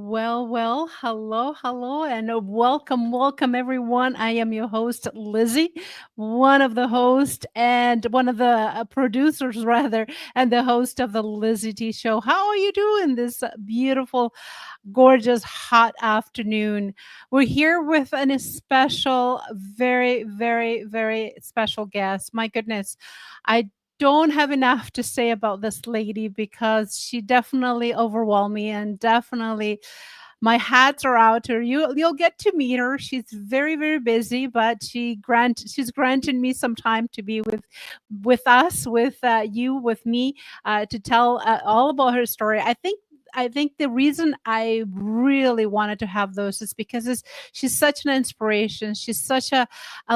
Hello, and welcome everyone. I am your host, Lizzie, one of the hosts and one of the producers, rather, and the host of the LizyT Show. How are you doing this beautiful, gorgeous, hot afternoon? We're here with an special, very special guest. My goodness, I don't have enough to say about this lady because she definitely overwhelmed me and definitely my hats are out to her. You'll get to meet her. She's very busy, but she's granted me some time to be with us, with you, with me, to tell all about her story. I think the reason I really wanted to have those is because she's such an inspiration. She's such a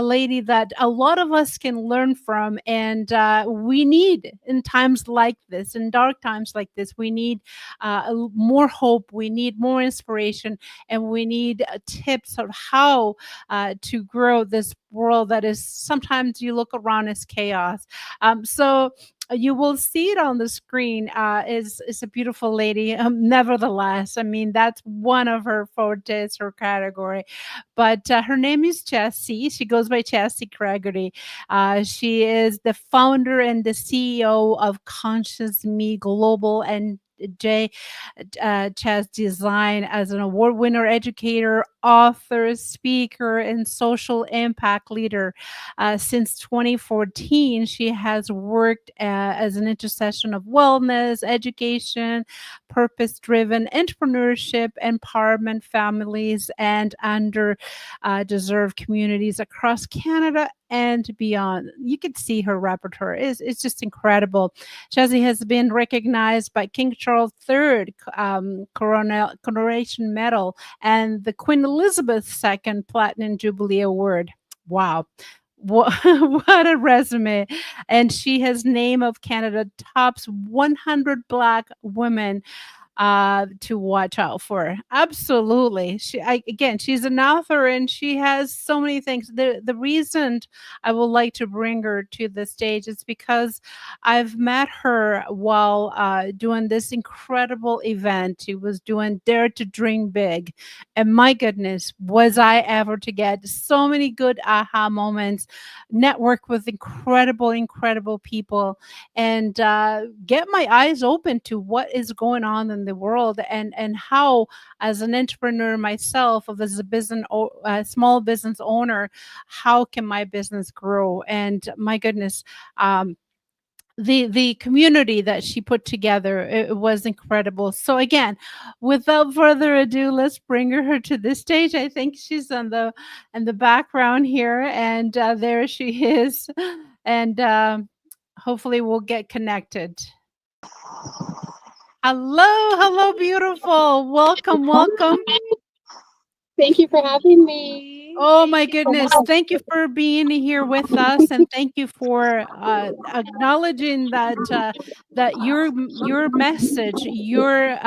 lady that a lot of us can learn from. And we need, in times like this, in dark times like this, we need more hope. We need more inspiration. And we need tips of how to grow this world that is sometimes you look around as chaos. So you will see it on the screen. Is a beautiful lady. Nevertheless, I mean that's one of her fortes, her category. But her name is Chessie. She goes by Chesand Gregory. She is the founder and the CEO of Conscious Me Global and JChess Design, as an award winner, educator, author, speaker, and social impact leader. Since 2014, she has worked as an intersection of wellness, education, purpose driven entrepreneurship, empowerment, families, and under deserved communities across Canada and beyond. You can see her repertoire is just incredible. Chessie has been recognized by King Charles III Coronation Medal and the Queen Elizabeth II Platinum Jubilee Award. Wow. What, what a resume. And she has name of Canada tops 100 Black women to watch out for. Absolutely. Again, she's an author and she has so many things. The reason I would like to bring her to the stage is because I've met her while doing this incredible event. She was doing Dare to Dream Big. And my goodness, was I ever to get so many good aha moments, network with incredible people, and get my eyes open to what is going on in the world, and how, as an entrepreneur myself, as a small business owner, how can my business grow? And my goodness, the community that she put together, it was incredible. So again, without further ado, let's bring her to this stage. I think she's in the background here, and there she is. And hopefully we'll get connected. Hello, beautiful. Welcome. Thank you for having me. Oh my goodness. Thank you for being here with us, and thank you for acknowledging that your message, your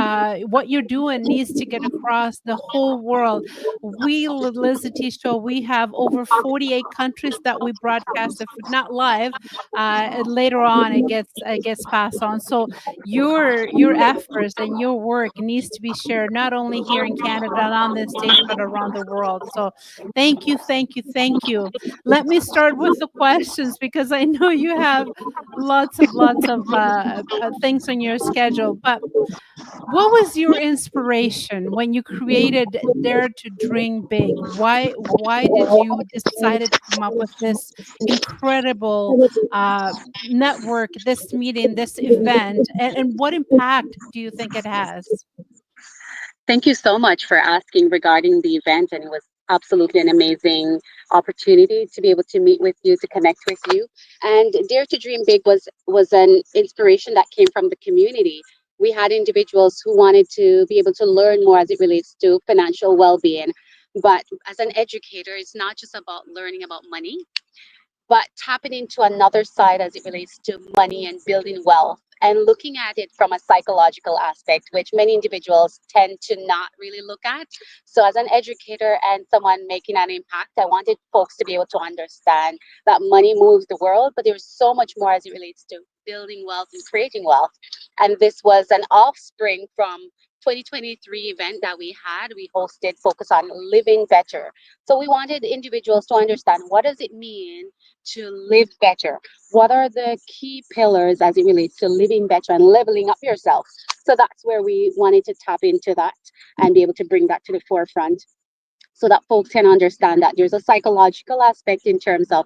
what you're doing needs to get across the whole world. We, LizyT Show, we have over 48 countries that we broadcast, if not live, later on it gets passed on. So your efforts and your work needs to be shared not only here in Canada and on this stage, but around the world. So thank you. Let me start with the questions because I know you have lots of things on your schedule. But what was your inspiration when you created Dare to Dream Big? Why did you decided to come up with this incredible network, this meeting, this event, and what impact do you think it has? Thank you so much for asking regarding the event, and it was absolutely an amazing opportunity to be able to meet with you, to connect with you. And Dare to Dream Big was an inspiration that came from the community. We had individuals who wanted to be able to learn more as it relates to financial well-being. But as an educator, it's not just about learning about money, but tapping into another side as it relates to money and building wealth and looking at it from a psychological aspect, which many individuals tend to not really look at. So, as an educator and someone making an impact, I wanted folks to be able to understand that money moves the world, but there's so much more as it relates to building wealth and creating wealth. And this was an offspring from 2023 event that we had, we hosted focus on living better. So we wanted individuals to understand what does it mean to live better? What are the key pillars as it relates to living better and leveling up yourself? So that's where we wanted to tap into that and be able to bring that to the forefront so that folks can understand that there's a psychological aspect in terms of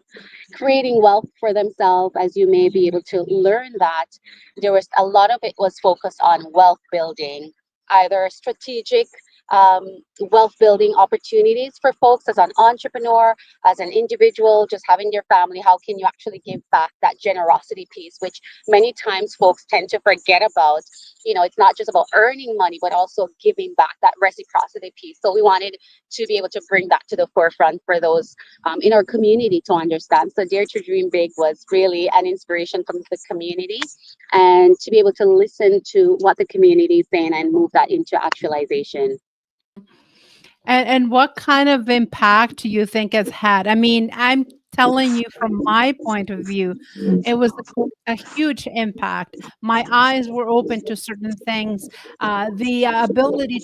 creating wealth for themselves. As you may be able to learn that there was a lot of it was focused on wealth building, either strategic um, wealth building opportunities for folks as an entrepreneur, as an individual, just having your family. How can you actually give back that generosity piece, which many times folks tend to forget about? It's not just about earning money, but also giving back that reciprocity piece. So we wanted to be able to bring that to the forefront for those in our community to understand. So Dare to Dream Big was really an inspiration from the community, and to be able to listen to what the community is saying and move that into actualization. And what kind of impact do you think it's had? I mean, I'm telling you from my point of view, it was a huge impact. My eyes were open to certain things. The ability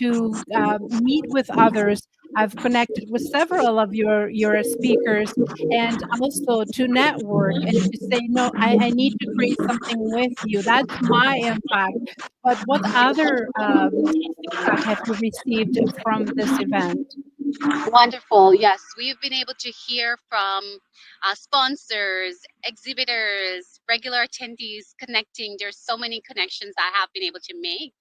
to meet with others. I've connected with several of your speakers, and also to network and to say, no, I need to create something with you. That's my impact. But what other feedback have you received from this event? Wonderful. Yes, we've been able to hear from sponsors, exhibitors, regular attendees connecting. There's so many connections that I have been able to make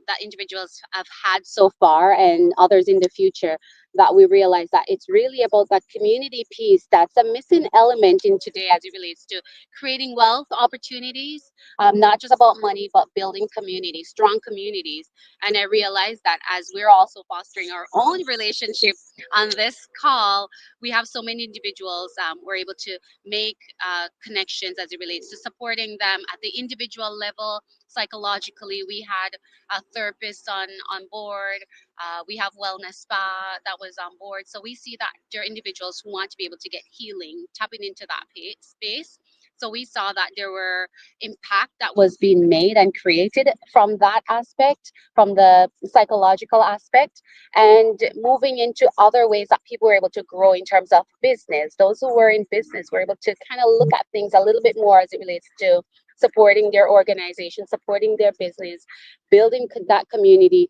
that individuals have had so far and others in the future, that we realize that it's really about that community piece that's a missing element in today as it relates to creating wealth opportunities, not just about money, but building communities, strong communities. And I realized that as we're also fostering our own relationship on this call, we have so many individuals. We're able to make connections as it relates to supporting them at the individual level. Psychologically, we had a therapist on board. We have wellness spa that was on board. So we see that there are individuals who want to be able to get healing, tapping into that space. So we saw that there were impact that was being made and created from that aspect, from the psychological aspect, and moving into other ways that people were able to grow in terms of business. Those who were in business were able to kind of look at things a little bit more as it relates to supporting their organization, supporting their business, building that community,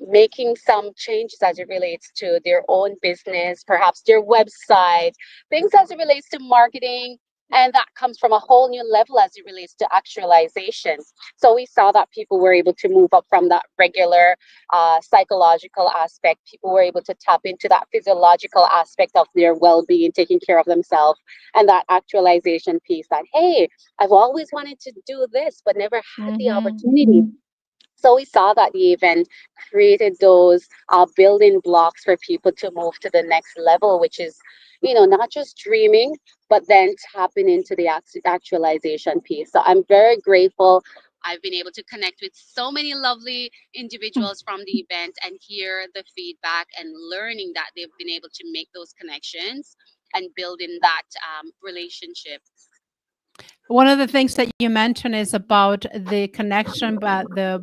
making some changes as it relates to their own business, perhaps their website, things as it relates to marketing. And that comes from a whole new level as it relates to actualization. So we saw that people were able to move up from that regular psychological aspect. People were able to tap into that physiological aspect of their well being, taking care of themselves, and that actualization piece that, hey, I've always wanted to do this, but never had the Mhm. opportunity. So we saw that the event created those building blocks for people to move to the next level, which is, not just dreaming, but then tapping into the actualization piece. So I'm very grateful. I've been able to connect with so many lovely individuals from the event and hear the feedback and learning that they've been able to make those connections and building that relationship. One of the things that you mentioned is about the connection, but the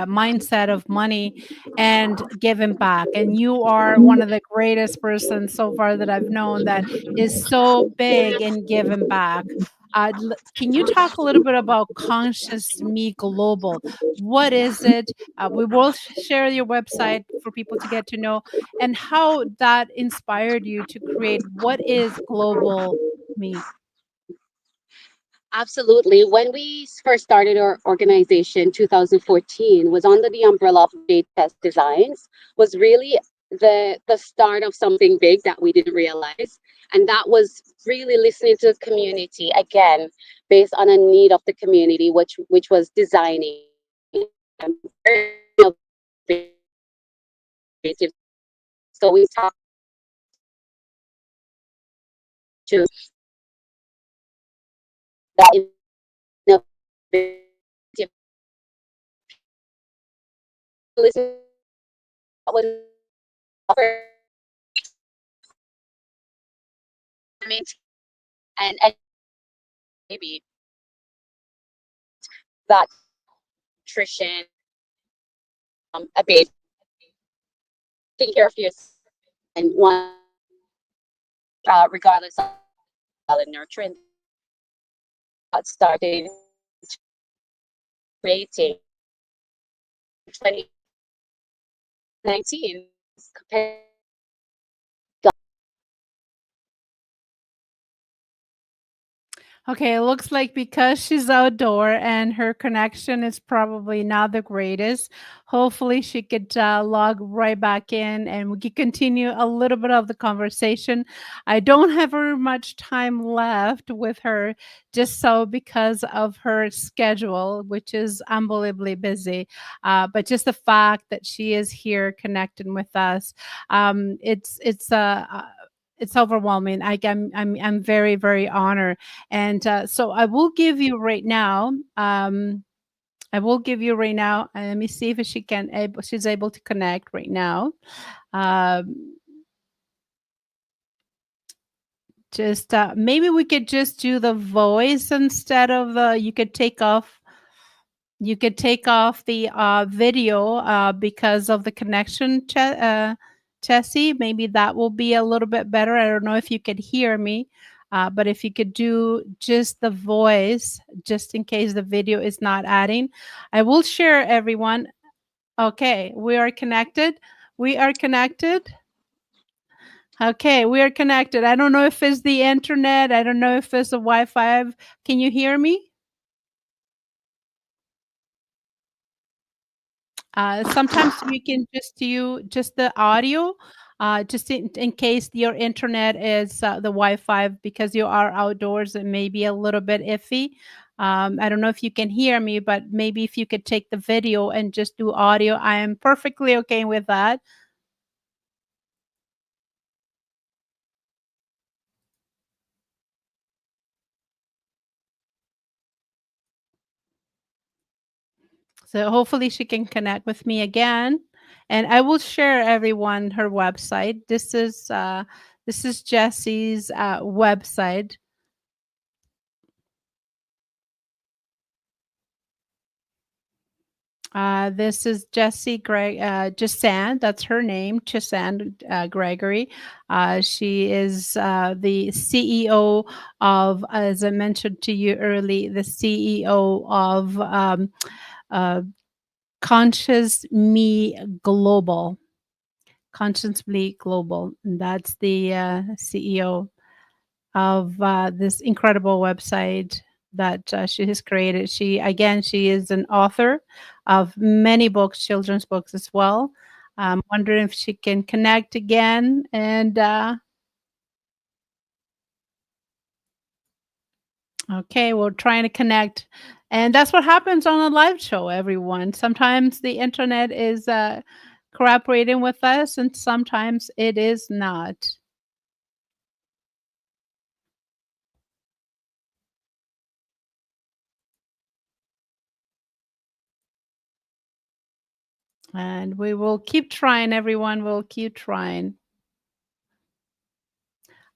mindset of money and giving back. And you are one of the greatest persons so far that I've known that is so big in giving back. Can you talk a little bit about Conscious Me Global? What is it? We will share your website for people to get to know, and how that inspired you to create what is Global Me. Absolutely. When we first started our organization, 2014, was under the umbrella of JChess Designs, was really the start of something big that we didn't realize. And that was really listening to the community again, based on a need of the community, which was designing. Very innovative. So we talked to that innovative, listen what was offered and maybe that nutrition a baby, taking care of yourself and want to be regardless of and nurturing got started in 2018 and 2019 compared Okay, it looks like because she's outdoor and her connection is probably not the greatest, hopefully she could log right back in and we could continue a little bit of the conversation. I don't have very much time left with her, just so because of her schedule, which is unbelievably busy. But just the fact that she is here connecting with us, it's overwhelming. I'm very very honored, and so I will give you right now. I will give you right now. Let me see if she's able to connect right now. Um, just maybe we could just do the voice instead of the. You could take off. You could take off the video because of the connection, Chessie. Maybe that will be a little bit better. I don't know if you could hear me, but if you could do just the voice, just in case the video is not adding, I will share everyone. Okay, we are connected. We are connected. Okay, we are connected. I don't know if it's the internet. I don't know if it's the Wi-Fi. Can you hear me? Sometimes we can just do just the audio, just in case your internet is the Wi-Fi because you are outdoors. It may be a little bit iffy. I don't know if you can hear me, but maybe if you could take the video and just do audio, I am perfectly okay with that. So hopefully she can connect with me again, and I will share everyone her website. This is Jessie's website. This is Chesand. That's her name, Chesand Gregory. She is the CEO of, as I mentioned to you early, the CEO of uh, Conscious Me Global. Conscious Me Global. And that's the CEO of this incredible website that she has created. She is an author of many books, children's books as well. I'm wondering if she can connect again. And okay, we're trying to connect. And that's what happens on a live show, everyone. Sometimes the internet is cooperating with us, and sometimes it is not. And we will keep trying, everyone. We'll keep trying.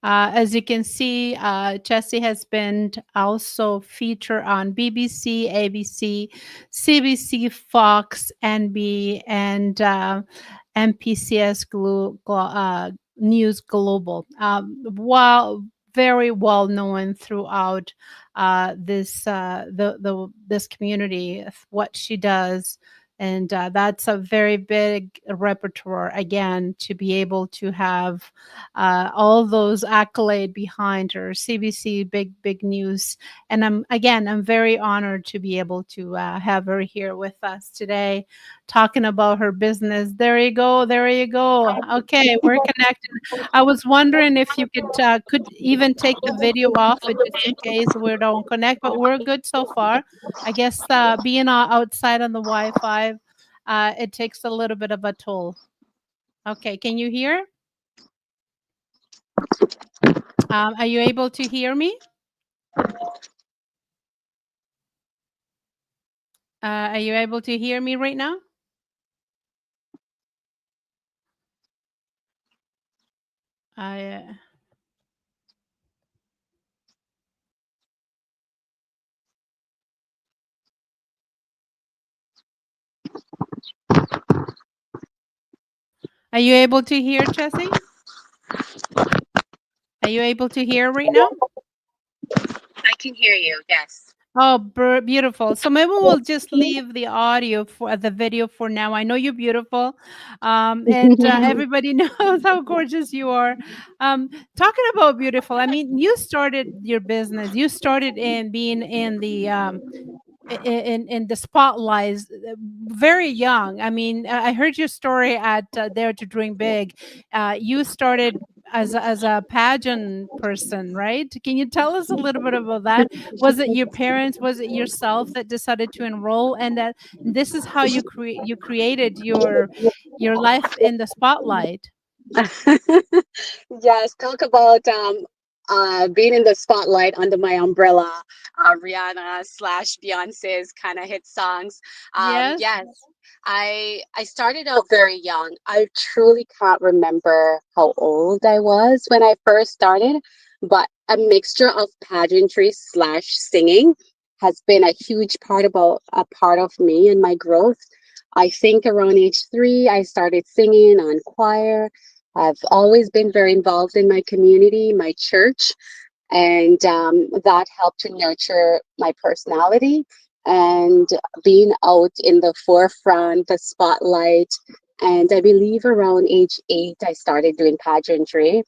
As you can see, Chessie has been also featured on BBC, ABC, CBC, Fox, NB, and MPCS News Global. While very well known throughout this community, what she does, and that's a very big repertoire again to be able to have all those accolade behind her. CBC, big news, and I'm very honored to be able to have her here with us today, talking about her business. There you go, there you go. Okay, we're connected. I was wondering if you could even take the video off it just in case we don't connect, but we're good so far. I guess being outside on the Wi-Fi, it takes a little bit of a toll. Okay, can you hear? Are you able to hear me? Are you able to hear me right now? I Are you able to hear, Chessie? Are you able to hear right now? I can hear you. Yes. Oh, beautiful. So maybe we'll just leave the audio for the video for now. I know you're beautiful, and everybody knows how gorgeous you are. Talking about beautiful, I mean, you started your business. You started in being in the in the spotlights very young. I mean, I heard your story at Dare to Dream Big. You started as a pageant person, right? Can you tell us a little bit about that? Was it your parents? Was it yourself that decided to enroll? And that this is how you created your life in the spotlight. Yes, talk about being in the spotlight under my umbrella, Rihanna slash Beyonce's kind of hit songs. Yes. Yes, I started out very young. I truly can't remember how old I was when I first started, but a mixture of pageantry slash singing has been a huge part of me and my growth. I think around age 3, I started singing on choir. I've always been very involved in my community, my church, and that helped to nurture my personality and being out in the forefront, the spotlight. And I believe around age 8, I started doing pageantry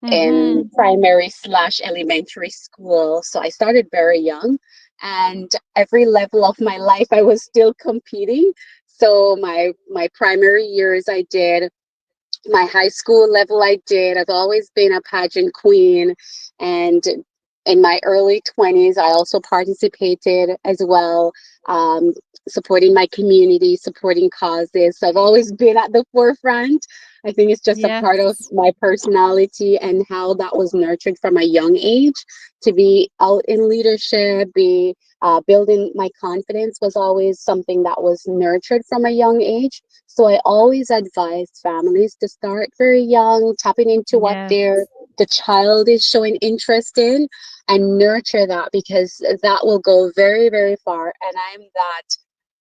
in Mm-hmm. primary slash elementary school. So I started very young, and every level of my life, I was still competing. So my primary years, I did my high school level. I did. I've always been a pageant queen. And in my early 20s, I also participated as well, um, supporting my community, supporting causes. So I've always been at the forefront. I think it's just a part of Yes. my personality and how that was nurtured from a young age to be out in leadership, be building my confidence was always something that was nurtured from a young age. So I always advise families to start very young, tapping into what Yes. the child is showing interest in and nurture that because that will go very, very far. And I'm that,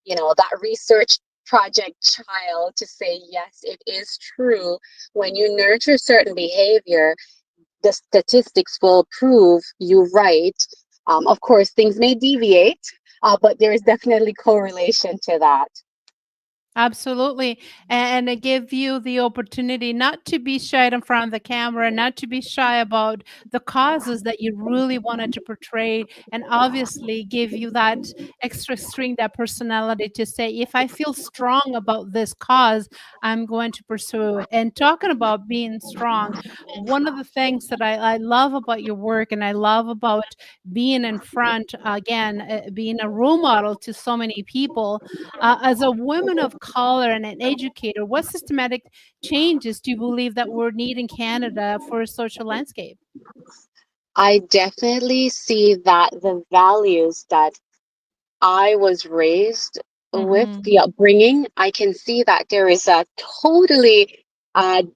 that research project child to say, yes, it is true. When you nurture certain behavior, the statistics will prove you right. Of course, things may deviate, but there is definitely correlation to that. Absolutely. And it give you the opportunity not to be shy in front of the camera, not to be shy about the causes that you really wanted to portray, and obviously give you that extra string, that personality to say, if I feel strong about this cause, I'm going to pursue it. And talking about being strong, one of the things that I love about your work and I love about being in front, again, being a role model to so many people as a woman of color and an educator, what systematic changes do you believe that we're need in Canada for a social landscape? I definitely see that the values that I was raised with, Mhm. the upbringing, I can see that there is a totally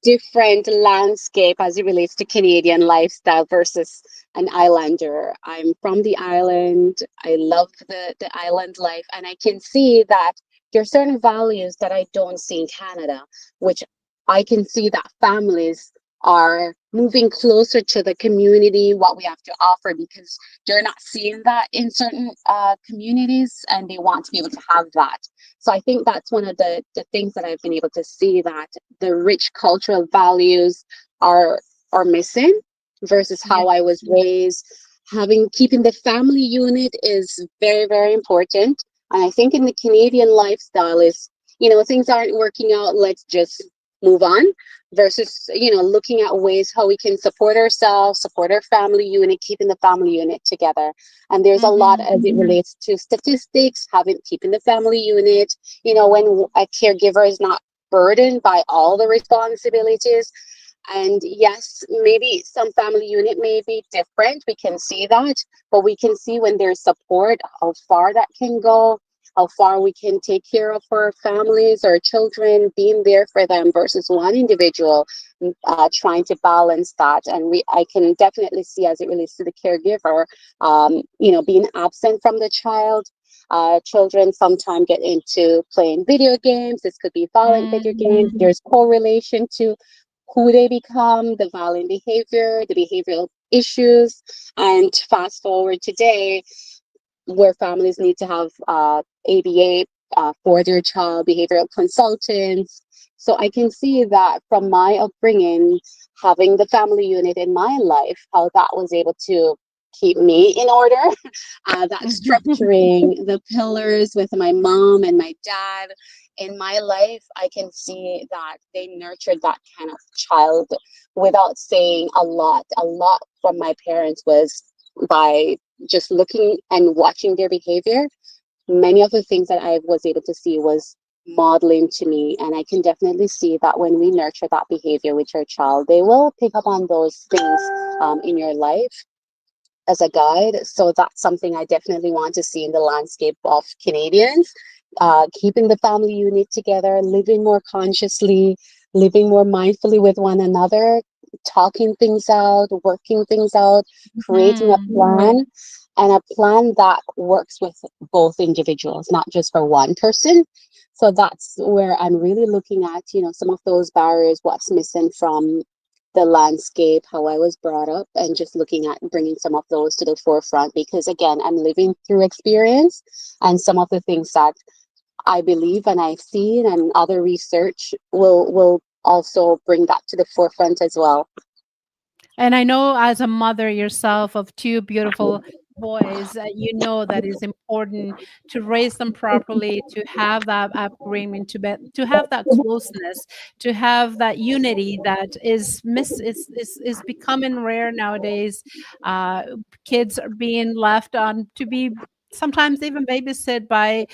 different landscape as it relates to Canadian lifestyle versus an islander. I'm from the island. I love the island life, and I can see that there are certain values that I don't see in Canada, which I can see that families are moving closer to the community, what we have to offer, because they're not seeing that in certain communities and they want to be able to have that. So I think that's one of the things that I've been able to see, that the rich cultural values are are missing versus Yeah. how I was raised. Keeping the family unit is very, very important. And I think in the Canadian lifestyle is, things aren't working out, let's just move on versus looking at ways how we can support ourselves, support our family unit, keeping the family unit together. And there's a lot Mhm. as it relates to statistics, having keeping the family unit, when a caregiver is not burdened by all the responsibilities. And yes, maybe some family unit may be different, we can see that, but we can see when there's support how far that can go, how far we can take care of our families or children, being there for them versus one individual trying to balance that. And I can definitely see as it relates to the caregiver, being absent from the child. Children sometimes get into playing video games. This could be violent video games. Mhm. There's correlation to who they become, the violent behavior, the behavioral issues. And fast forward today, where families need to have ABA for their child, behavioral consultants. So I can see that from my upbringing, having the family unit in my life, how that was able to keep me in order. That structuring the pillars with my mom and my dad in my life, I can see that they nurtured that kind of child without saying a lot. A lot from my parents was by just looking and watching their behavior. Many of the things that I was able to see was modeling to me, and I can definitely see that when we nurture that behavior with your child, they will pick up on those things in your life as a guide. So that's something I definitely want to see in the landscape of Canadians. Keeping the family unit together, living more consciously, living more mindfully with one another, talking things out, working things out, creating a Mhm. plan, and a plan that works with both individuals, not just for one person. So that's where I'm really looking at, some of those barriers, what's missing from the landscape, how I was brought up, and just looking at bringing some of those to the forefront. Because again, I'm living through experience, and some of the things that I believe and I've seen and other research will also bring that to the forefront as well. And I know as a mother yourself of two beautiful boys, you know that is important to raise them properly, to have that upbringing, to have that closeness, to have that unity that is becoming rare nowadays. Uh, Kids are being left on to be sometimes even babysit by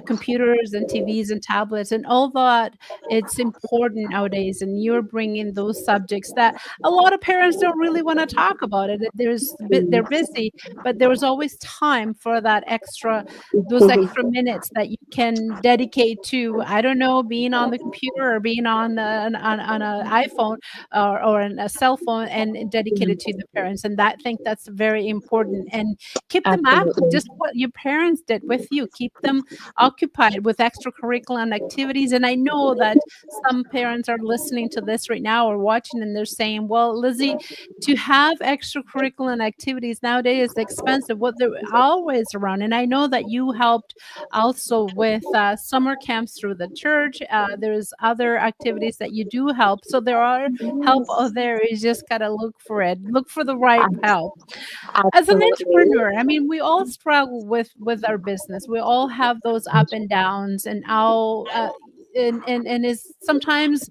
computers and TVs and tablets and all that. It's important nowadays, and you're bringing those subjects that a lot of parents don't really want to talk about it. They're busy, but there was always time for that extra those Mhm. extra minutes that you can dedicate to, I don't know, being on the computer or being on on an iPhone or a cell phone, and dedicated to the parents. And that, I think that's very important. And keep them active, Absolutely. just what your parents did with you. Keep them occupied with extracurricular activities. And I know that some parents are listening to this right now or watching, and they're saying, well, Lizzie, to have extracurricular activities nowadays is expensive. What they're always around. And I know that you helped also with summer camps through the church. There's other activities that you do help. So there are help out there. You just got to look for it, look for the right help. As an Absolutely. entrepreneur, I mean, we all struggle with our business. We all have those up and downs, and how and is sometimes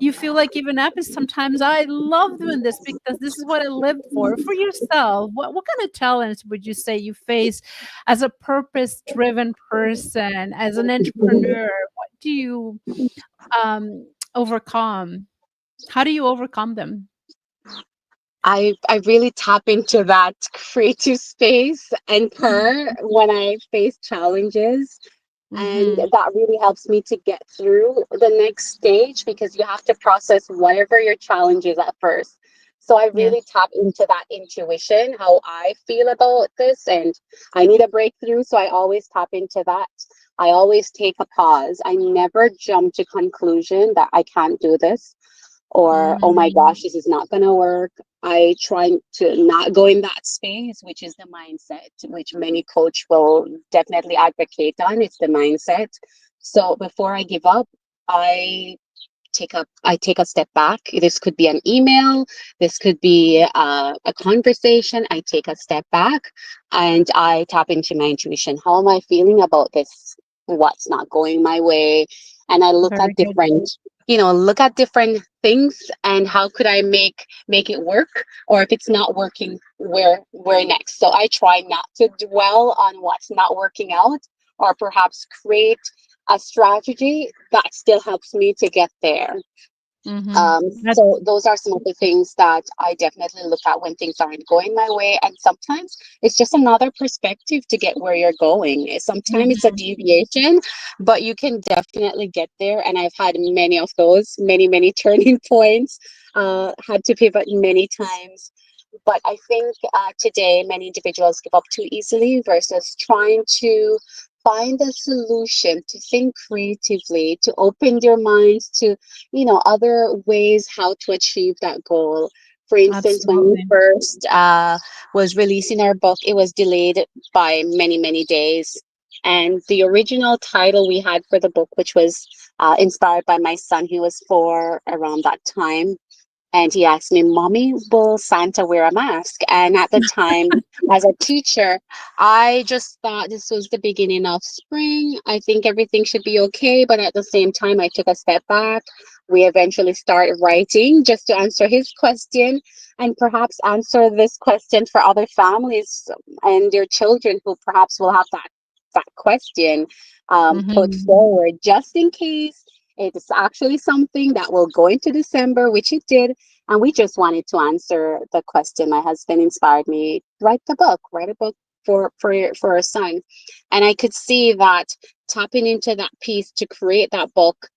you feel like giving up. Is sometimes I love doing this because this is what I lived for. For yourself, what kind of challenge would you say you face as a purpose driven person, as an entrepreneur? What do you overcome? How do you overcome them? I really tap into that creative space and purr when I face challenges. And Mm-hmm. that really helps me to get through the next stage, because you have to process whatever your challenge is at first. So I Yes. really tap into that intuition, how I feel about this, and I need a breakthrough. So I always tap into that. I always take a pause. I never jump to conclusion that I can't do this, or oh my Mm-hmm. gosh, this is not going to work. I try to not go in that space, which is the mindset, which many coach will definitely advocate on. It's the mindset. So before I give up, i I take a step back. This could be an email, this could be a conversation. I take a step back and I tap into my intuition. How am I feeling about this? What's not going my way? And I look Very at good. different things, and how could I make it work? Or if it's not working, where next? So I try not to dwell on what's not working out, or perhaps create a strategy that still helps me to get there. Mhm. So those are some of the things that I definitely look at when things aren't going my way. And sometimes it's just another perspective to get where you're going. Sometimes it's a Mhm. deviation, but you can definitely get there. And I've had many of those, many, many turning points, had to pivot many times. But I think today many individuals give up too easily versus trying to find a solution, to think creatively, to open their minds to, other ways how to achieve that goal. For instance, when we Absolutely. first was releasing our book, it was delayed by many, many days. And the original title we had for the book, which was inspired by my son, he was 4 around that time, and he asked me, Mommy, will Santa wear a mask? And at the time, as a teacher, I just thought this was the beginning of spring. I think everything should be okay. But at the same time, I took a step back. We eventually started writing just to answer his question and perhaps answer this question for other families and their children who perhaps will have that question put Mhm. forward just in case it's actually something that will go into December, which it did, and we just wanted to answer the question. My husband inspired me, write a book for our son. And I could see that tapping into that piece to create that book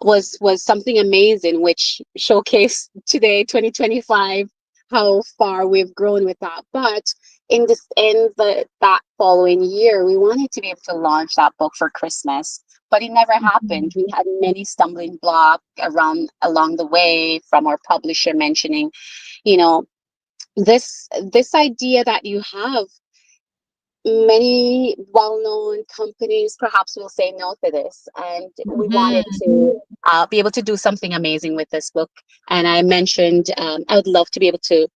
was something amazing, which showcased today, 2025, how far we've grown with that. But in the that following year, we wanted to be able to launch that book for Christmas, but it never happened. Mhm. We had many stumbling blocks around along the way, from our publisher mentioning, you know, this idea that you have, many well-known companies perhaps will say no to this, and we wanted Mhm. to be able to do something amazing with this book. And I mentioned I would love to be able to,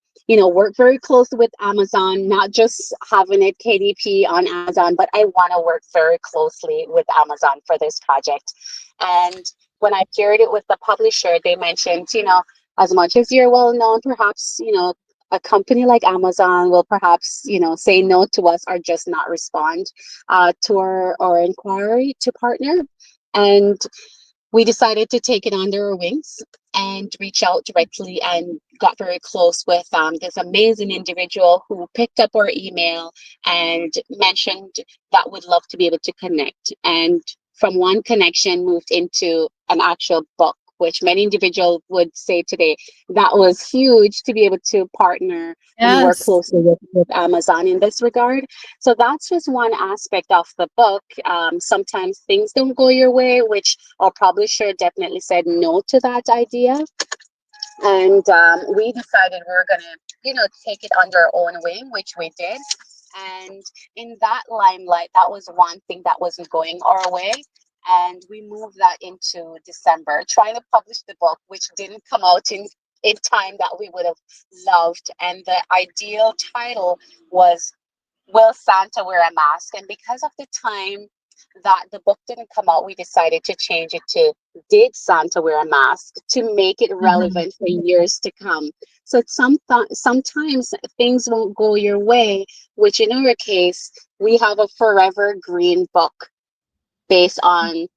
work very closely with Amazon, not just having it KDP on Amazon, but I want to work very closely with Amazon for this project. And when I shared it with the publisher, they mentioned, as much as you're well known, perhaps, a company like Amazon will perhaps, say no to us or just not respond to our inquiry to partner. And we decided to take it under our wings and reach out directly and got very close with this amazing individual who picked up our email and mentioned that would love to be able to connect. And from one connection moved into an actual book, which many individuals would say today that was huge to be able to partner and work Yes. closely with Amazon in this regard. So that's just one aspect of the book. Sometimes things don't go your way, which our publisher definitely said no to that idea. And we decided we were going to, take it under our own wing, which we did. And in that limelight, that was one thing that wasn't going our way. And we moved that into December, trying to publish the book, which didn't come out in time that we would have loved. And the ideal title was Will Santa Wear a Mask? And because of the time that the book didn't come out, we decided to change it to Did Santa Wear a Mask, to make it Mhm. relevant for years to come. So sometimes things won't go your way, which in our case, we have a forever green book based on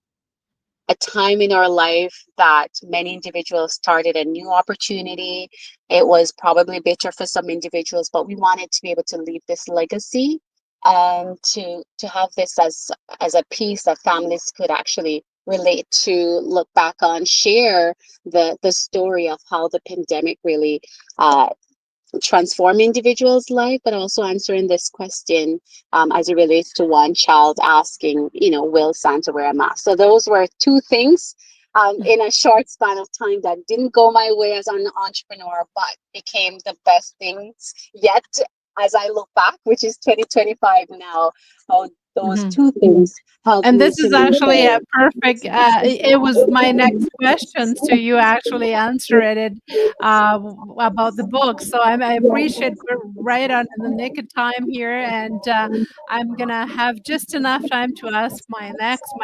a time in our life that many individuals started a new opportunity. It was probably bitter for some individuals, but we wanted to be able to leave this legacy and to have this as a piece that families could actually relate to, look back on, share the story of how the pandemic really transform individuals' life, but also answering this question as it relates to one child asking, will Santa wear a mask? So those were two things in a short span of time that didn't go my way as an entrepreneur, but became the best things yet. As I look back, which is 2025 now, how those Mhm. two things helped And me this to is move actually a forward. perfect, it was my next question, so you actually answered it, about the book. So I appreciate we're right on in the nick of time here, and, I'm gonna have just enough time to ask my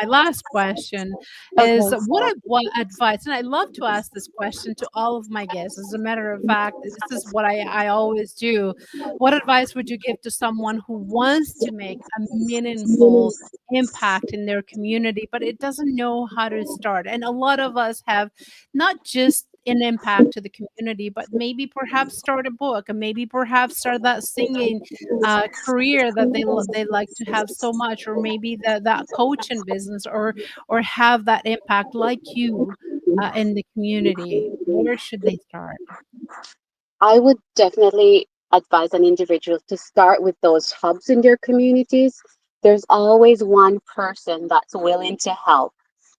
last question is Okay. what advice, and I love to ask this question to all of my guests. As a matter of fact, this is what I always do. What advice would you give to someone who wants to make a meaningful impact in their community, but it doesn't know how to start? And a lot of us have not just an impact to the community, but maybe perhaps start a book, and maybe perhaps start that singing career that they like to have so much, or maybe that coaching business, or have that impact like you in the community. Where should they start? I would definitely advise an individual to start with those hubs in their communities. There's always one person that's willing to help.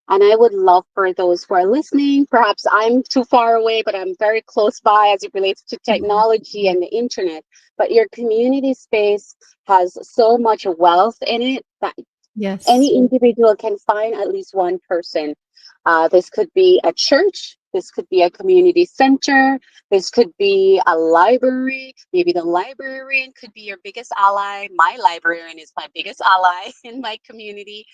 And I would love for those who are listening, perhaps I'm too far away, but I'm very close by as it relates to Mhm. technology and the internet. But your community space has so much wealth in it that Yes. any individual can find at least one person. This could be a church, this could be a community center, this could be a library. Maybe the librarian could be your biggest ally. My librarian is my biggest ally in my community.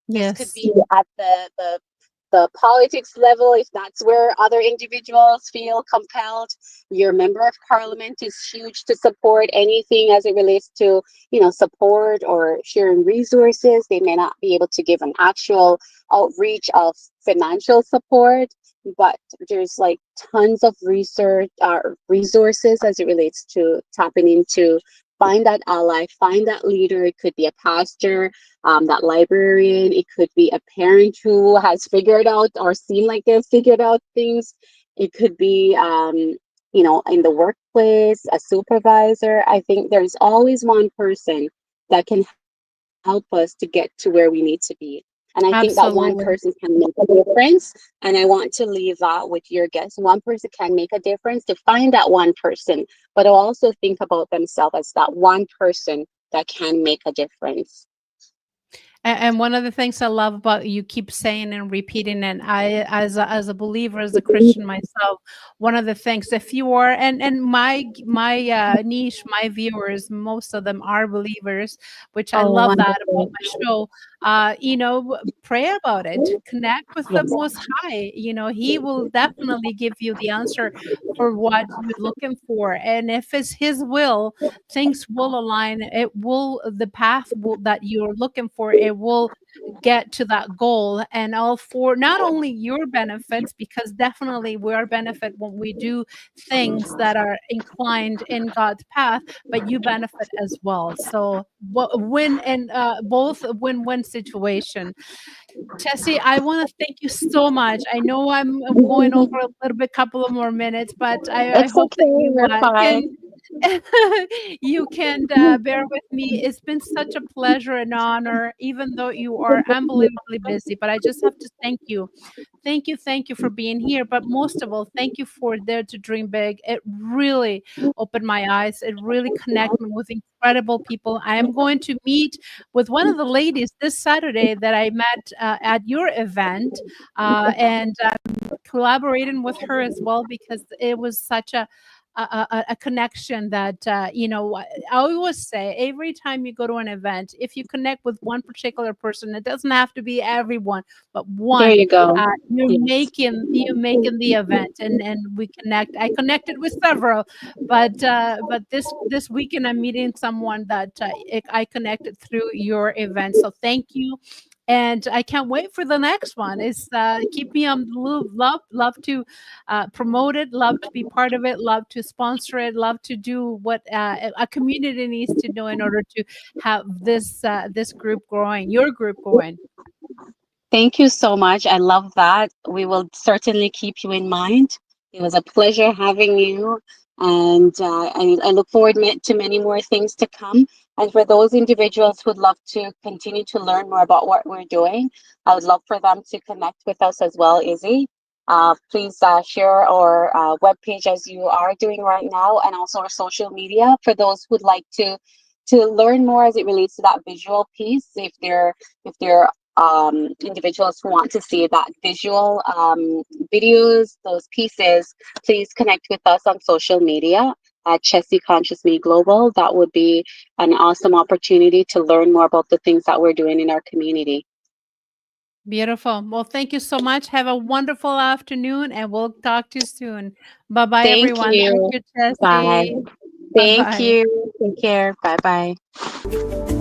This could Yes. be at the politics level, if that's where other individuals feel compelled. Your member of parliament is huge to support anything as it relates to, support or sharing resources. They may not be able to give an actual outreach of financial support, but there's like tons of research resources as it relates to tapping into. Find that ally, find that leader. It could be a pastor, that librarian. It could be a parent who has figured out or seem like they've figured out things. It could be, in the workplace, a supervisor. I think there's always one person that can help us to get to where we need to be. And I think that one person Absolutely. can make a difference. And I want to leave that with your guests. One person can make a difference to find that one person, but also think about themselves as that one person that can make a difference. And one of the things I love about you keep saying and repeating, and I, as a believer, as a Christian myself, one of the things, if you are, and my niche, my viewers, most of them are believers, which I Oh, love that about wonderful. my show. Pray about it, connect with the Yes. Most High. He will definitely give you the answer for what you're looking for, and if it's His will, things will align. The path that you're looking for, it will get to that goal, and all for not only your benefits, because definitely we are benefit when we do things that are inclined in God's path, but you benefit as well. So win, and both win-win situation. Chessie, I want to thank you so much. I know I'm going over a little bit, couple of more minutes, but I It's hope that okay. you You're fine. can you can bear with me. It's been such a pleasure and honor, even though you are unbelievably busy. But I just have to thank you. Thank you for being here. But most of all, thank you for Dare to Dream Big. It really opened my eyes. It really connected me with incredible people. I am going to meet with one of the ladies this Saturday that I met at your event, and collaborating with her as well, because it was such a connection that I always say, every time you go to an event, if you connect with one particular person, it doesn't have to be everyone, but There one, you go. Yes. you're making the event, and we connect. I connected with several, but this weekend I'm meeting someone that I connected through your event. So thank you, and I can't wait for the next one. It's keep me on the loop. Love to promote it. Love to be part of it. Love to sponsor it. Love to do what a community needs to do in order to have this group growing. Your group growing. Thank you so much. I love that. We will certainly keep you in mind. It was a pleasure having you. And I look forward to many more things to come. And for those individuals who'd love to continue to learn more about what we're doing, I would love for them to connect with us as well, Izzy. Please share our webpage as you are doing right now, and also our social media for those who'd like to learn more as it relates to that visual piece. If they're individuals who want to see that visual videos, those pieces, please connect with us on social media at CHESSI Conscious Me Global. That would be an awesome opportunity to learn more about the things that we're doing in our community. Beautiful. Well, thank you so much. Have a wonderful afternoon, and we'll talk to you soon. Bye bye, Thank everyone. Thank you. you, Bye. Chessie. Bye Thank bye. you. Take care. Bye bye.